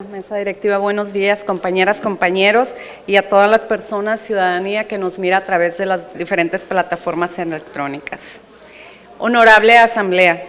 Mesa directiva, buenos días, compañeras, compañeros y a todas las personas, ciudadanía que nos mira a través de las diferentes plataformas electrónicas. Honorable Asamblea,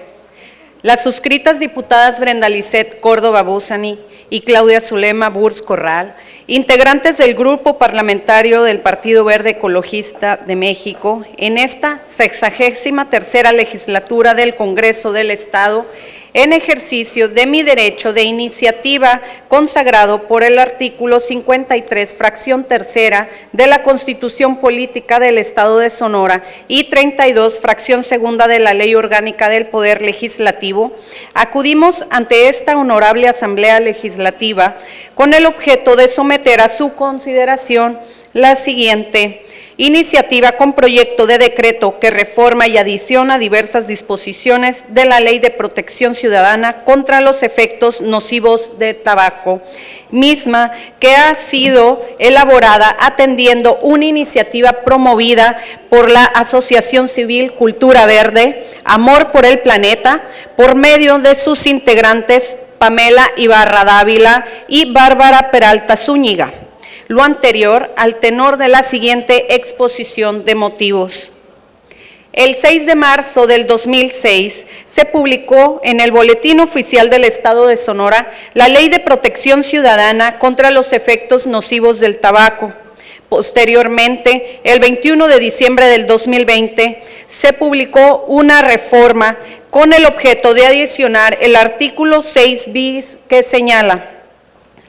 las suscritas diputadas Brenda Lisset Córdoba Buzani y Claudia Zulema Burs Corral, integrantes del Grupo Parlamentario del Partido Verde Ecologista de México, en esta 63ª legislatura del Congreso del Estado, en ejercicio de mi derecho de iniciativa consagrado por el artículo 53, fracción tercera de la Constitución Política del Estado de Sonora y 32, fracción segunda de la Ley Orgánica del Poder Legislativo, acudimos ante esta honorable Asamblea Legislativa con el objeto de someter a su consideración la siguiente iniciativa con proyecto de decreto que reforma y adiciona diversas disposiciones de la Ley de Protección Ciudadana contra los efectos nocivos del tabaco, misma que ha sido elaborada atendiendo una iniciativa promovida por la Asociación Civil Cultura Verde, Amor por el Planeta, por medio de sus integrantes Pamela Ibarra Dávila y Bárbara Peralta Zúñiga. Lo anterior al tenor de la siguiente exposición de motivos. El 6 de marzo del 2006 se publicó en el Boletín Oficial del Estado de Sonora la Ley de Protección Ciudadana contra los efectos nocivos del tabaco. Posteriormente, el 21 de diciembre del 2020, se publicó una reforma con el objeto de adicionar el artículo 6 bis que señala: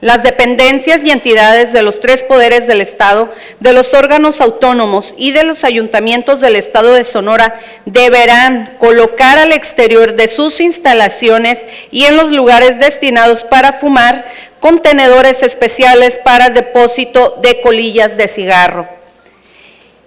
las dependencias y entidades de los tres poderes del Estado, de los órganos autónomos y de los ayuntamientos del Estado de Sonora deberán colocar al exterior de sus instalaciones y en los lugares destinados para fumar contenedores especiales para el depósito de colillas de cigarro.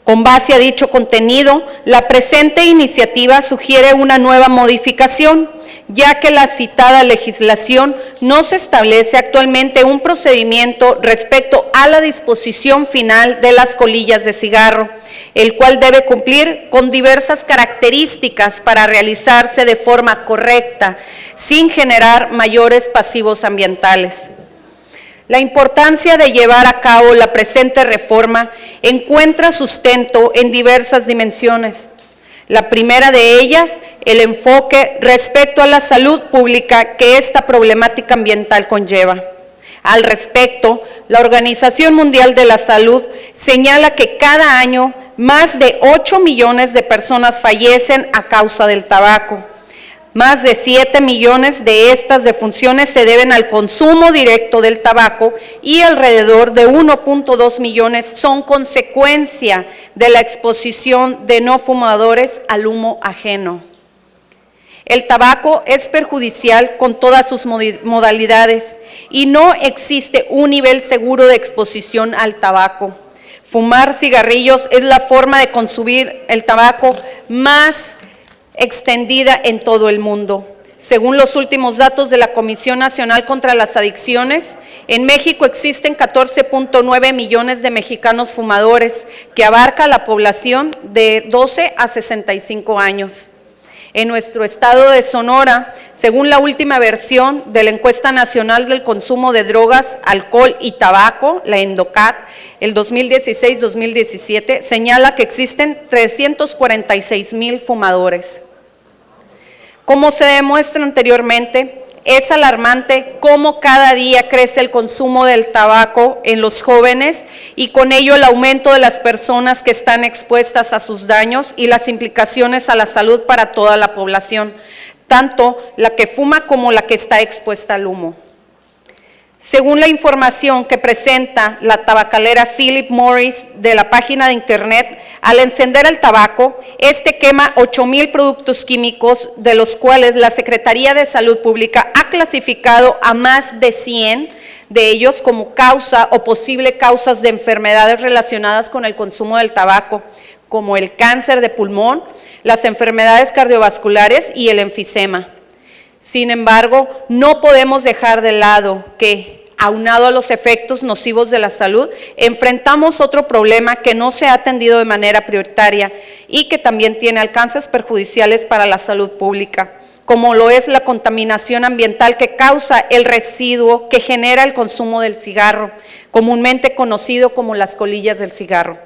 Con base a dicho contenido, la presente iniciativa sugiere una nueva modificación, ya que la citada legislación no se establece actualmente un procedimiento respecto a la disposición final de las colillas de cigarro, el cual debe cumplir con diversas características para realizarse de forma correcta, sin generar mayores pasivos ambientales. La importancia de llevar a cabo la presente reforma encuentra sustento en diversas dimensiones. La primera de ellas, el enfoque respecto a la salud pública que esta problemática ambiental conlleva. Al respecto, la Organización Mundial de la Salud señala que cada año más de 8 millones de personas fallecen a causa del tabaco. Más de 7 millones de estas defunciones se deben al consumo directo del tabaco y alrededor de 1.2 millones son consecuencia de la exposición de no fumadores al humo ajeno. El tabaco es perjudicial con todas sus modalidades y no existe un nivel seguro de exposición al tabaco. Fumar cigarrillos es la forma de consumir el tabaco más extendida en todo el mundo. Según los últimos datos de la Comisión Nacional contra las Adicciones, en México existen 14.9 millones de mexicanos fumadores, que abarca la población de 12 a 65 años. En nuestro estado de Sonora, según la última versión de la Encuesta Nacional del Consumo de Drogas, Alcohol y Tabaco, la ENDOCAT, el 2016-2017, señala que existen 346,000 fumadores. Como se demuestra anteriormente, es alarmante cómo cada día crece el consumo del tabaco en los jóvenes y con ello el aumento de las personas que están expuestas a sus daños y las implicaciones a la salud para toda la población, tanto la que fuma como la que está expuesta al humo. Según la información que presenta la tabacalera Philip Morris de la página de internet, al encender el tabaco, este quema 8,000 productos químicos, de los cuales la Secretaría de Salud Pública ha clasificado a más de 100 de ellos como causa o posible causas de enfermedades relacionadas con el consumo del tabaco, como el cáncer de pulmón, las enfermedades cardiovasculares y el enfisema. Sin embargo, no podemos dejar de lado que, aunado a los efectos nocivos de la salud, enfrentamos otro problema que no se ha atendido de manera prioritaria y que también tiene alcances perjudiciales para la salud pública, como lo es la contaminación ambiental que causa el residuo que genera el consumo del cigarro, comúnmente conocido como las colillas del cigarro.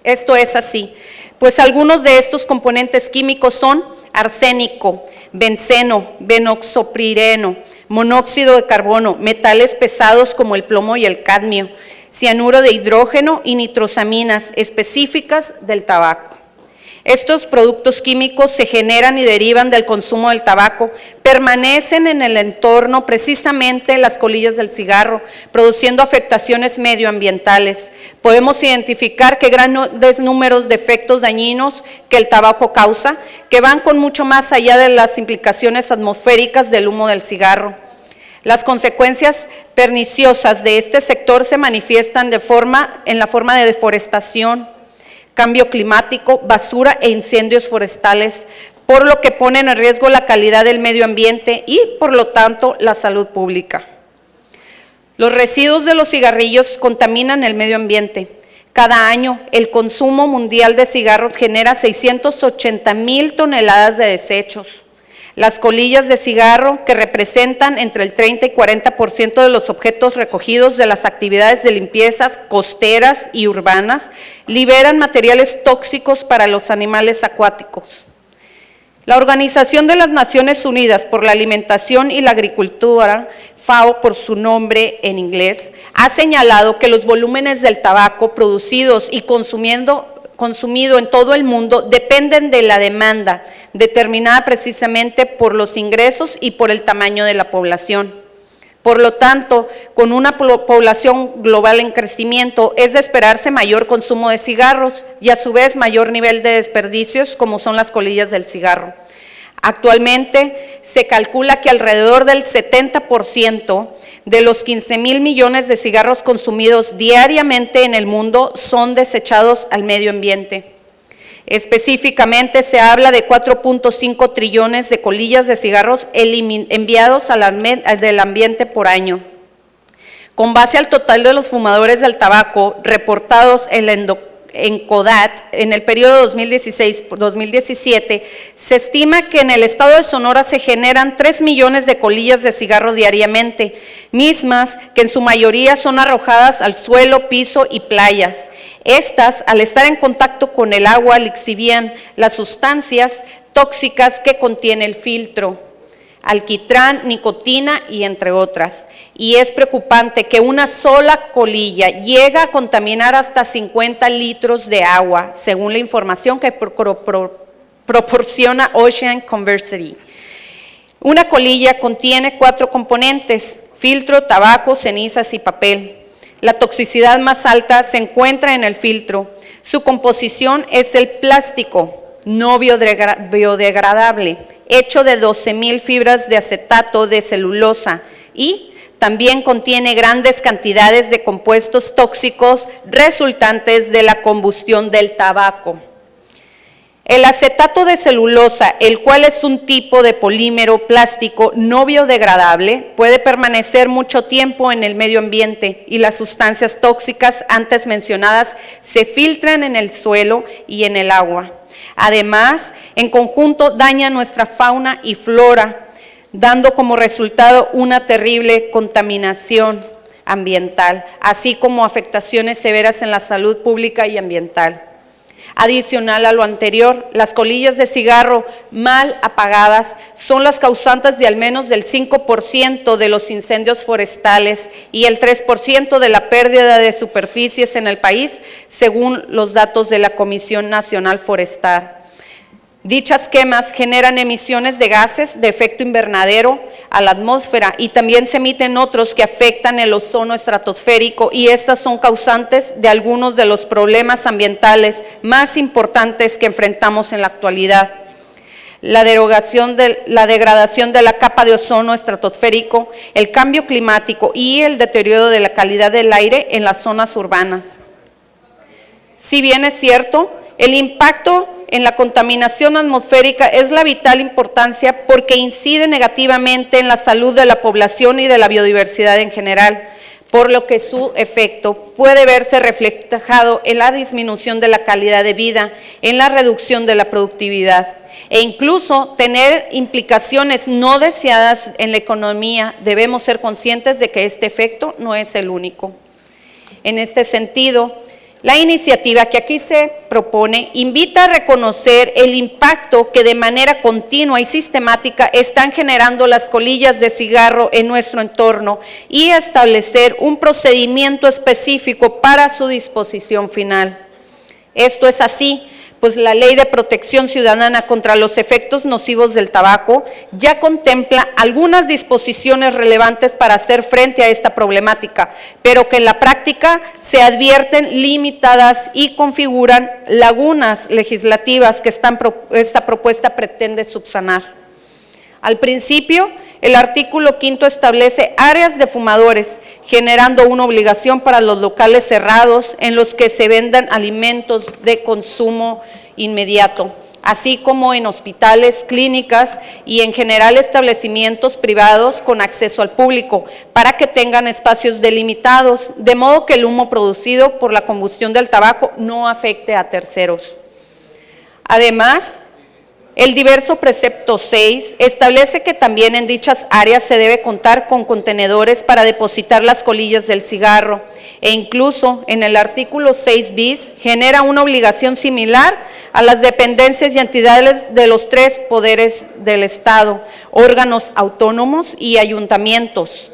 Esto es así, pues algunos de estos componentes químicos son arsénico, benceno, benoxoprireno, monóxido de carbono, metales pesados como el plomo y el cadmio, cianuro de hidrógeno y nitrosaminas específicas del tabaco. Estos productos químicos se generan y derivan del consumo del tabaco, permanecen en el entorno, precisamente las colillas del cigarro, produciendo afectaciones medioambientales. Podemos identificar que grandes números de efectos dañinos que el tabaco causa, que van con mucho más allá de las implicaciones atmosféricas del humo del cigarro. Las consecuencias perniciosas de este sector se manifiestan en la forma de deforestación, cambio climático, basura e incendios forestales, por lo que ponen en riesgo la calidad del medio ambiente y, por lo tanto, la salud pública. Los residuos de los cigarrillos contaminan el medio ambiente. Cada año, el consumo mundial de cigarros genera 680,000 toneladas de desechos. Las colillas de cigarro, que representan entre el 30 y 40% de los objetos recogidos de las actividades de limpiezas costeras y urbanas, liberan materiales tóxicos para los animales acuáticos. La Organización de las Naciones Unidas por la Alimentación y la Agricultura, FAO por su nombre en inglés, ha señalado que los volúmenes del tabaco producidos y consumido en todo el mundo dependen de la demanda, determinada precisamente por los ingresos y por el tamaño de la población. Por lo tanto, con una población global en crecimiento, es de esperarse mayor consumo de cigarros y a su vez mayor nivel de desperdicios, como son las colillas del cigarro. Actualmente se calcula que alrededor del 70% de los 15,000 millones de cigarros consumidos diariamente en el mundo son desechados al medio ambiente. Específicamente se habla de 4.5 trillones de colillas de cigarros enviados del ambiente por año. Con base al total de los fumadores del tabaco reportados en CODAT, en el periodo 2016-2017, se estima que en el estado de Sonora se generan 3 millones de colillas de cigarro diariamente, mismas que en su mayoría son arrojadas al suelo, piso y playas. Estas, al estar en contacto con el agua, lixivian las sustancias tóxicas que contiene el filtro, alquitrán, nicotina y entre otras. Y es preocupante que una sola colilla llega a contaminar hasta 50 litros de agua, según la información que proporciona Ocean Conservancy. Una colilla contiene 4 componentes: filtro, tabaco, cenizas y papel. La toxicidad más alta se encuentra en el filtro. Su composición es el plástico no biodegradable, hecho de 12,000 fibras de acetato de celulosa, y también contiene grandes cantidades de compuestos tóxicos resultantes de la combustión del tabaco. El acetato de celulosa, el cual es un tipo de polímero plástico no biodegradable, puede permanecer mucho tiempo en el medio ambiente y las sustancias tóxicas antes mencionadas se filtran en el suelo y en el agua. Además, en conjunto daña nuestra fauna y flora, dando como resultado una terrible contaminación ambiental, así como afectaciones severas en la salud pública y ambiental. Adicional a lo anterior, las colillas de cigarro mal apagadas son las causantes de al menos del 5% de los incendios forestales y el 3% de la pérdida de superficies en el país, según los datos de la Comisión Nacional Forestal. Dichas quemas generan emisiones de gases de efecto invernadero a la atmósfera y también se emiten otros que afectan el ozono estratosférico, y estas son causantes de algunos de los problemas ambientales más importantes que enfrentamos en la actualidad. La degradación de la capa de ozono estratosférico, el cambio climático y el deterioro de la calidad del aire en las zonas urbanas. Si bien es cierto, el impacto en la contaminación atmosférica es de vital importancia porque incide negativamente en la salud de la población y de la biodiversidad en general. por lo que su efecto puede verse reflejado en la disminución de la calidad de vida, en la reducción de la productividad e incluso tener implicaciones no deseadas en la economía. Debemos ser conscientes de que este efecto no es el único. En este sentido, la iniciativa que aquí se propone invita a reconocer el impacto que de manera continua y sistemática están generando las colillas de cigarro en nuestro entorno y a establecer un procedimiento específico para su disposición final. Esto es así, pues la Ley de Protección Ciudadana contra los Efectos Nocivos del Tabaco ya contempla algunas disposiciones relevantes para hacer frente a esta problemática, pero que en la práctica se advierten limitadas y configuran lagunas legislativas que esta propuesta pretende subsanar. Al principio, el artículo 5 establece áreas de fumadores, generando una obligación para los locales cerrados en los que se vendan alimentos de consumo inmediato, así como en hospitales, clínicas y en general establecimientos privados con acceso al público, para que tengan espacios delimitados, de modo que el humo producido por la combustión del tabaco no afecte a terceros. Además, el diverso precepto 6 establece que también en dichas áreas se debe contar con contenedores para depositar las colillas del cigarro e incluso en el artículo 6 bis genera una obligación similar a las dependencias y entidades de los 3 poderes del Estado, órganos autónomos y ayuntamientos,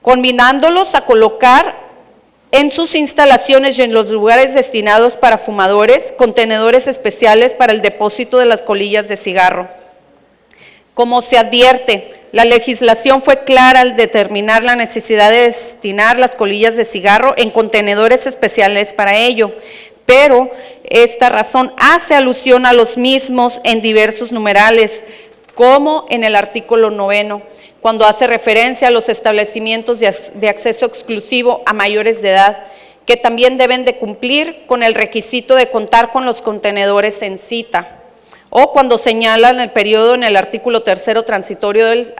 combinándolos a colocar en sus instalaciones y en los lugares destinados para fumadores, contenedores especiales para el depósito de las colillas de cigarro. Como se advierte, la legislación fue clara al determinar la necesidad de destinar las colillas de cigarro en contenedores especiales para ello, pero esta razón hace alusión a los mismos en diversos numerales, como en el artículo 9, cuando hace referencia a los establecimientos de acceso exclusivo a mayores de edad, que también deben de cumplir con el requisito de contar con los contenedores en cita, o cuando señalan el periodo en el artículo 3 transitorio del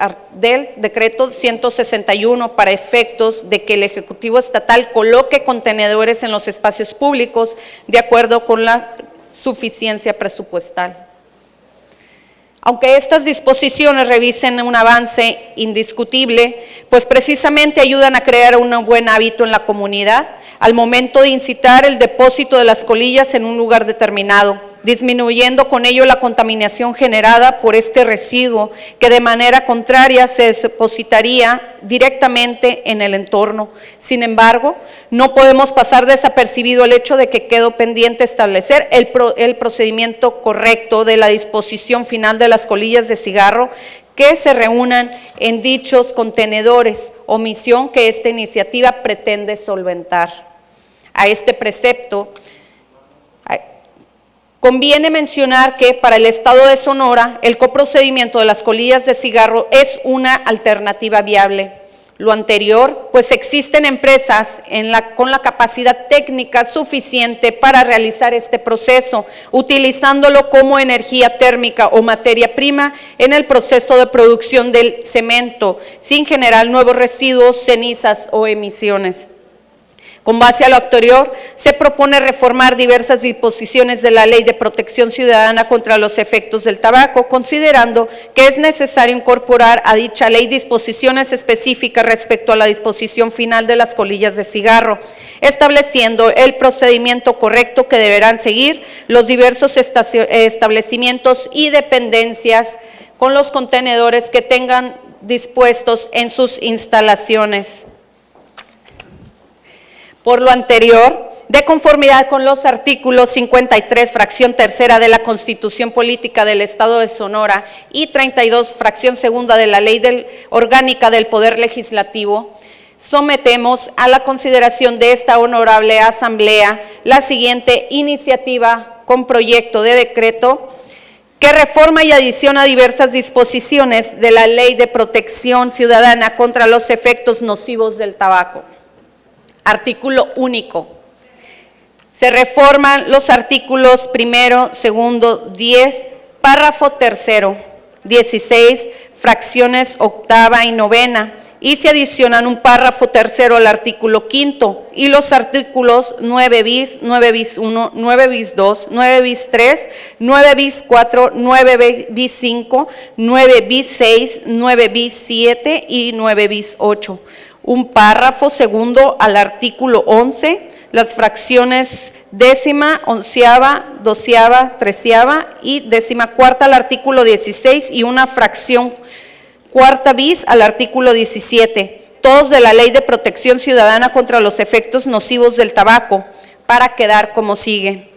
decreto 161 para efectos de que el Ejecutivo Estatal coloque contenedores en los espacios públicos de acuerdo con la suficiencia presupuestal. Aunque estas disposiciones revisen un avance indiscutible, pues precisamente ayudan a crear un buen hábito en la comunidad al momento de incitar el depósito de las colillas en un lugar determinado, disminuyendo con ello la contaminación generada por este residuo que de manera contraria se depositaría directamente en el entorno. Sin embargo, no podemos pasar desapercibido el hecho de que quedó pendiente establecer el procedimiento correcto de la disposición final de las colillas de cigarro que se reúnan en dichos contenedores, omisión que esta iniciativa pretende solventar. A este precepto conviene mencionar que para el Estado de Sonora el coprocedimiento de las colillas de cigarro es una alternativa viable. Lo anterior, pues existen empresas con la capacidad técnica suficiente para realizar este proceso, utilizándolo como energía térmica o materia prima en el proceso de producción del cemento, sin generar nuevos residuos, cenizas o emisiones. Con base a lo anterior, se propone reformar diversas disposiciones de la Ley de Protección Ciudadana contra los Efectos del Tabaco, considerando que es necesario incorporar a dicha ley disposiciones específicas respecto a la disposición final de las colillas de cigarro, estableciendo el procedimiento correcto que deberán seguir los diversos establecimientos y dependencias con los contenedores que tengan dispuestos en sus instalaciones. Por lo anterior, de conformidad con los artículos 53, fracción tercera de la Constitución Política del Estado de Sonora y 32, fracción segunda de la Ley Orgánica del Poder Legislativo, sometemos a la consideración de esta honorable Asamblea la siguiente iniciativa con proyecto de decreto que reforma y adiciona diversas disposiciones de la Ley de Protección Ciudadana contra los Efectos Nocivos del Tabaco. Artículo único. Se reforman los artículos 1, 2, 10, párrafo 3, 16, fracciones octava y novena, y se adicionan un párrafo tercero al artículo 5 y los artículos 9 bis, 9 bis 1, 9 bis 2, 9 bis 3, 9 bis 4, 9 bis 5, 9 bis 6, 9 bis 7 y 9 bis 8. Un párrafo segundo al artículo 11, las fracciones décima, onceava, doceava, treceava y décima cuarta al artículo 16 y una fracción cuarta bis al artículo 17, todos de la Ley de Protección Ciudadana contra los efectos nocivos del tabaco, para quedar como sigue.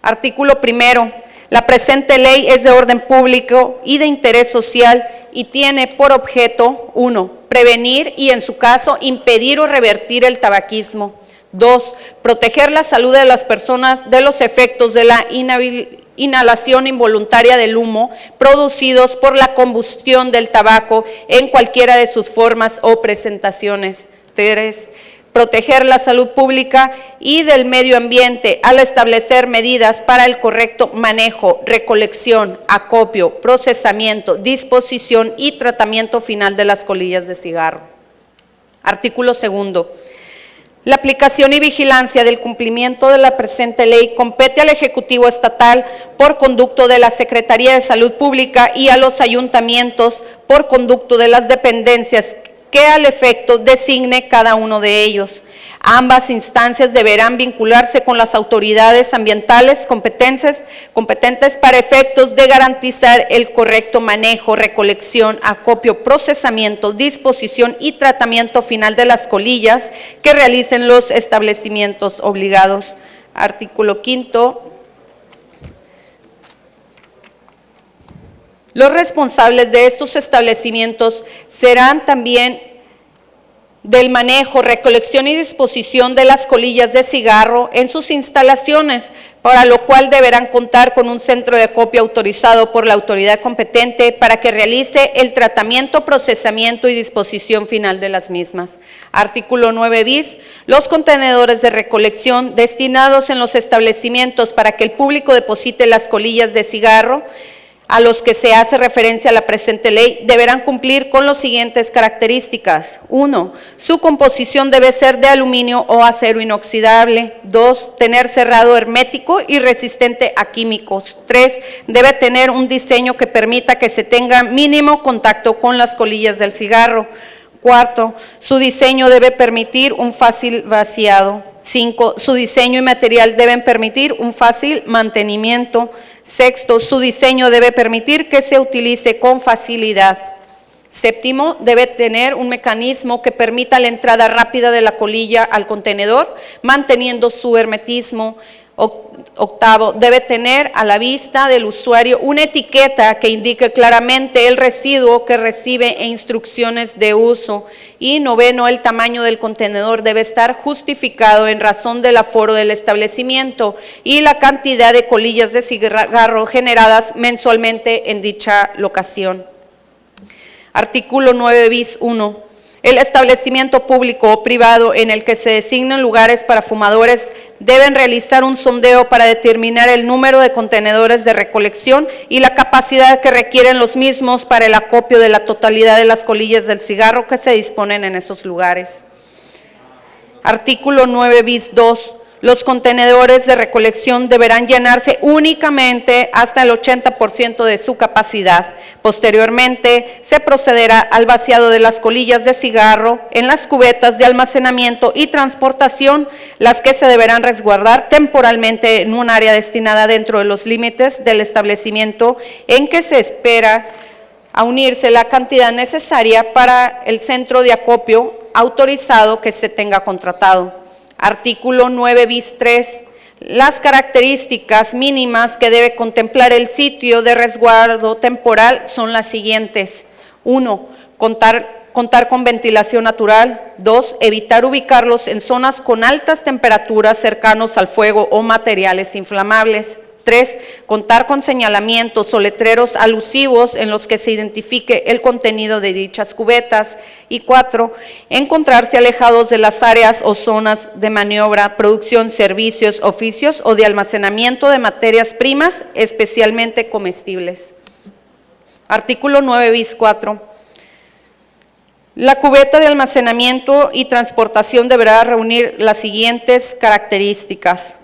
Artículo primero. La presente ley es de orden público y de interés social y tiene por objeto, 1, prevenir y en su caso impedir o revertir el tabaquismo. 2, proteger la salud de las personas de los efectos de la inhalación involuntaria del humo producidos por la combustión del tabaco en cualquiera de sus formas o presentaciones. 3, proteger la salud pública y del medio ambiente al establecer medidas para el correcto manejo, recolección, acopio, procesamiento, disposición y tratamiento final de las colillas de cigarro. Artículo segundo. La aplicación y vigilancia del cumplimiento de la presente ley compete al Ejecutivo Estatal por conducto de la Secretaría de Salud Pública y a los ayuntamientos por conducto de las dependencias que al efecto designe cada uno de ellos. Ambas instancias deberán vincularse con las autoridades ambientales competentes para efectos de garantizar el correcto manejo, recolección, acopio, procesamiento, disposición y tratamiento final de las colillas que realicen los establecimientos obligados. Artículo 5. Los responsables de estos establecimientos serán también del manejo, recolección y disposición de las colillas de cigarro en sus instalaciones, para lo cual deberán contar con un centro de acopio autorizado por la autoridad competente para que realice el tratamiento, procesamiento y disposición final de las mismas. Artículo 9 bis. Los contenedores de recolección destinados en los establecimientos para que el público deposite las colillas de cigarro a los que se hace referencia a la presente ley deberán cumplir con las siguientes características. 1. Su composición debe ser de aluminio o acero inoxidable. 2. Tener cerrado hermético y resistente a químicos. 3. Debe tener un diseño que permita que se tenga mínimo contacto con las colillas del cigarro. 4. Su diseño debe permitir un fácil vaciado. 5. Su diseño y material deben permitir un fácil mantenimiento. 6. Su diseño debe permitir que se utilice con facilidad. 7. Debe tener un mecanismo que permita la entrada rápida de la colilla al contenedor, manteniendo su hermetismo. 8. Debe tener a la vista del usuario una etiqueta que indique claramente el residuo que recibe e instrucciones de uso. Y 9. El tamaño del contenedor debe estar justificado en razón del aforo del establecimiento y la cantidad de colillas de cigarro generadas mensualmente en dicha locación. Artículo 9 bis 1. El establecimiento público o privado en el que se designen lugares para fumadores deben realizar un sondeo para determinar el número de contenedores de recolección y la capacidad que requieren los mismos para el acopio de la totalidad de las colillas del cigarro que se disponen en esos lugares. Artículo 9 bis 2. Los contenedores de recolección deberán llenarse únicamente hasta el 80% de su capacidad. Posteriormente, se procederá al vaciado de las colillas de cigarro en las cubetas de almacenamiento y transportación, las que se deberán resguardar temporalmente en un área destinada dentro de los límites del establecimiento en que se espera a unirse la cantidad necesaria para el centro de acopio autorizado que se tenga contratado. Artículo 9 bis 3. Las características mínimas que debe contemplar el sitio de resguardo temporal son las siguientes. 1. Contar con ventilación natural. 2. Evitar ubicarlos en zonas con altas temperaturas cercanos al fuego o materiales inflamables. 3. Contar con señalamientos o letreros alusivos en los que se identifique el contenido de dichas cubetas. Y 4. Encontrarse alejados de las áreas o zonas de maniobra, producción, servicios, oficios o de almacenamiento de materias primas, especialmente comestibles. Artículo 9 bis 4. La cubeta de almacenamiento y transportación deberá reunir las siguientes características.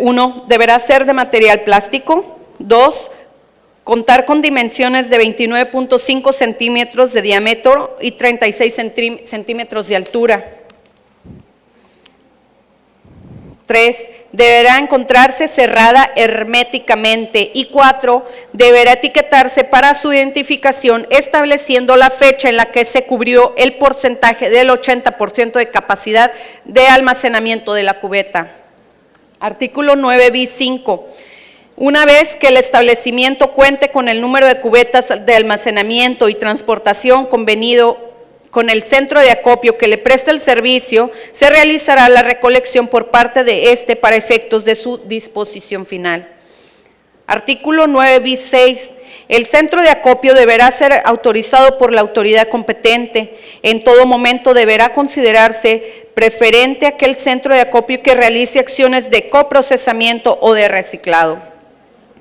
Uno, deberá ser de material plástico. 2, contar con dimensiones de 29.5 centímetros de diámetro y 36 centímetros de altura. 3, deberá encontrarse cerrada herméticamente. Y 4, deberá etiquetarse para su identificación, estableciendo la fecha en la que se cubrió el porcentaje del 80% de capacidad de almacenamiento de la cubeta. Artículo 9 bis 5. Una vez que el establecimiento cuente con el número de cubetas de almacenamiento y transportación convenido con el centro de acopio que le preste el servicio, se realizará la recolección por parte de éste para efectos de su disposición final. Artículo 9 bis 6. El centro de acopio deberá ser autorizado por la autoridad competente. En todo momento deberá considerarse preferente aquel centro de acopio que realice acciones de coprocesamiento o de reciclado.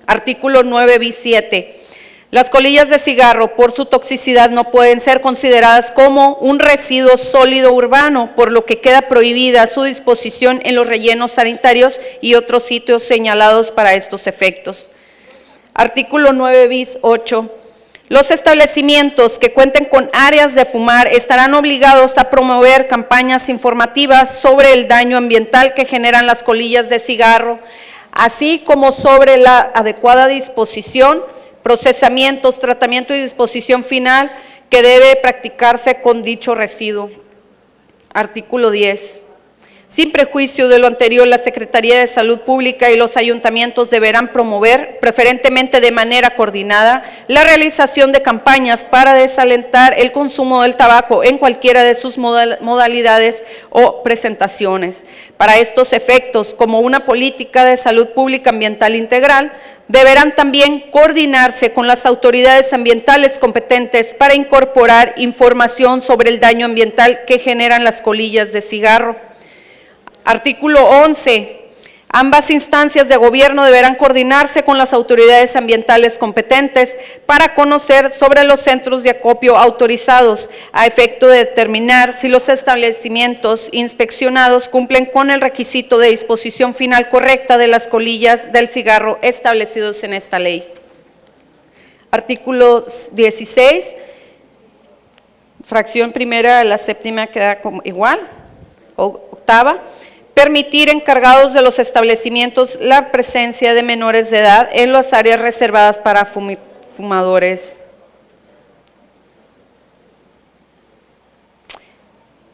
Artículo 9 bis 7. Las colillas de cigarro, por su toxicidad, no pueden ser consideradas como un residuo sólido urbano, por lo que queda prohibida su disposición en los rellenos sanitarios y otros sitios señalados para estos efectos. Artículo 9 bis 8. Los establecimientos que cuenten con áreas de fumar estarán obligados a promover campañas informativas sobre el daño ambiental que generan las colillas de cigarro, así como sobre la adecuada disposición, procesamientos, tratamiento y disposición final que debe practicarse con dicho residuo. Artículo 10. Sin prejuicio de lo anterior, la Secretaría de Salud Pública y los ayuntamientos deberán promover, preferentemente de manera coordinada, la realización de campañas para desalentar el consumo del tabaco en cualquiera de sus modalidades o presentaciones. Para estos efectos, como una política de salud pública ambiental integral, deberán también coordinarse con las autoridades ambientales competentes para incorporar información sobre el daño ambiental que generan las colillas de cigarro. Artículo 11. Ambas instancias de gobierno deberán coordinarse con las autoridades ambientales competentes para conocer sobre los centros de acopio autorizados a efecto de determinar si los establecimientos inspeccionados cumplen con el requisito de disposición final correcta de las colillas del cigarro establecidos en esta ley. Artículo 16. Fracción primera, la séptima queda como igual. Octava. Permitir encargados de los establecimientos la presencia de menores de edad en las áreas reservadas para fumadores.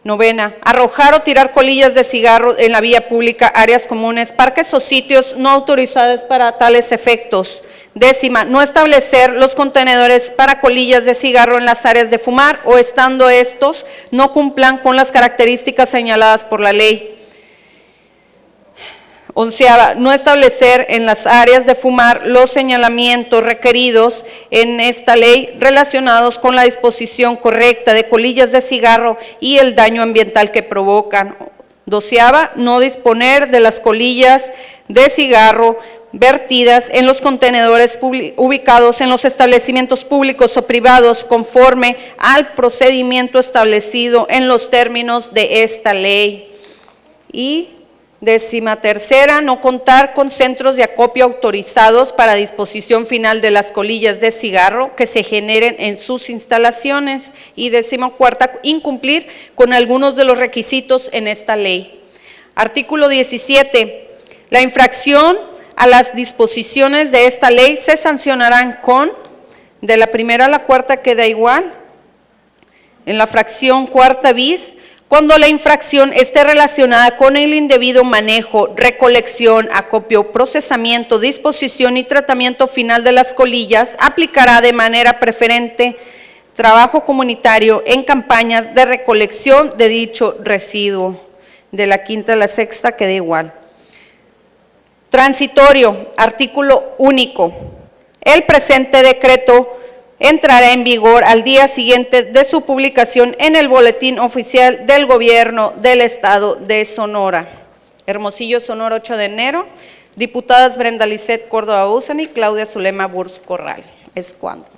Novena, arrojar o tirar colillas de cigarro en la vía pública, áreas comunes, parques o sitios no autorizados para tales efectos. Décima, no establecer los contenedores para colillas de cigarro en las áreas de fumar o estando estos no cumplan con las características señaladas por la ley. Onceava, no establecer en las áreas de fumar los señalamientos requeridos en esta ley relacionados con la disposición correcta de colillas de cigarro y el daño ambiental que provocan. Doceava, no disponer de las colillas de cigarro vertidas en los contenedores ubicados en los establecimientos públicos o privados conforme al procedimiento establecido en los términos de esta ley. Y 13ª, no contar con centros de acopio autorizados para disposición final de las colillas de cigarro que se generen en sus instalaciones. Y 14ª, incumplir con algunos de los requisitos en esta ley. Artículo 17. La infracción a las disposiciones de esta ley se sancionarán con, de la primera a la cuarta queda igual, en la fracción cuarta bis, cuando la infracción esté relacionada con el indebido manejo, recolección, acopio, procesamiento, disposición y tratamiento final de las colillas, aplicará de manera preferente trabajo comunitario en campañas de recolección de dicho residuo. De la quinta a la sexta queda igual. Transitorio, artículo único. El presente decreto entrará en vigor al día siguiente de su publicación en el Boletín Oficial del Gobierno del Estado de Sonora. Hermosillo, Sonora, 8 de enero. Diputadas Brenda Lisset Córdoba Uzan y Claudia Zulema Burs Corral. Es cuanto.